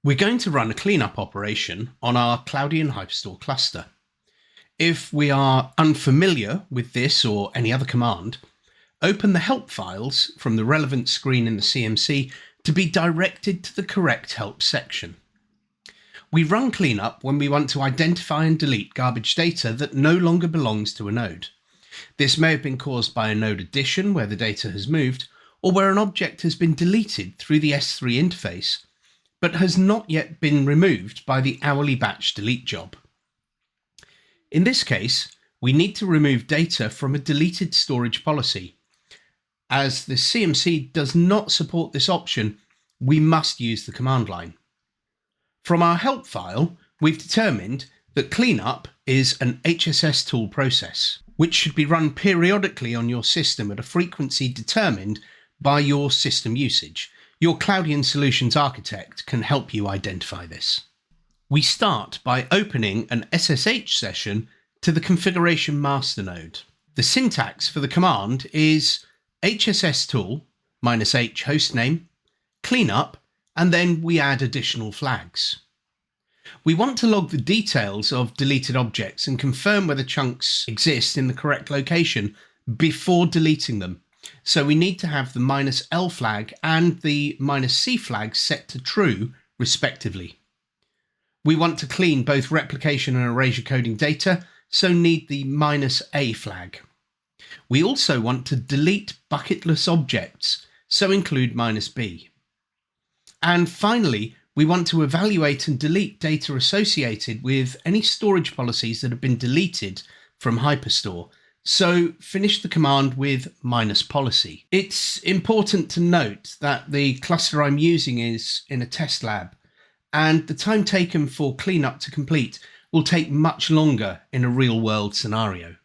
We're going to run a cleanup operation on our Cloudian HyperStore cluster. If we are unfamiliar with this or any other command, open the help files from the relevant screen in the CMC to be directed to the correct help section. We run cleanup when we want to identify and delete garbage data that no longer belongs to a node. This may have been caused by a node addition where the data has moved, or where an object has been deleted through the S3 interface, but has not yet been removed by the hourly batch delete job. In this case, we need to remove data from a deleted storage policy. As the CMC does not support this option, we must use the command line. From our help file, we've determined that cleanup is an HSS tool process, which should be run periodically on your system at a frequency determined by your system usage. Your Cloudian Solutions Architect can help you identify this. We start by opening an SSH session to the configuration master node. The syntax for the command is HSS tool -h hostname, cleanup, and then we add additional flags. We want to log the details of deleted objects and confirm whether chunks exist in the correct location before deleting them. So we need to have the -l flag and the -c flag set to true, respectively. We want to clean both replication and erasure coding data, so need the -a flag. We also want to delete bucketless objects, so include -b. And finally, we want to evaluate and delete data associated with any storage policies that have been deleted from HyperStore. So finish the command with -policy. It's important to note that the cluster I'm using is in a test lab, and the time taken for cleanup to complete will take much longer in a real-world scenario.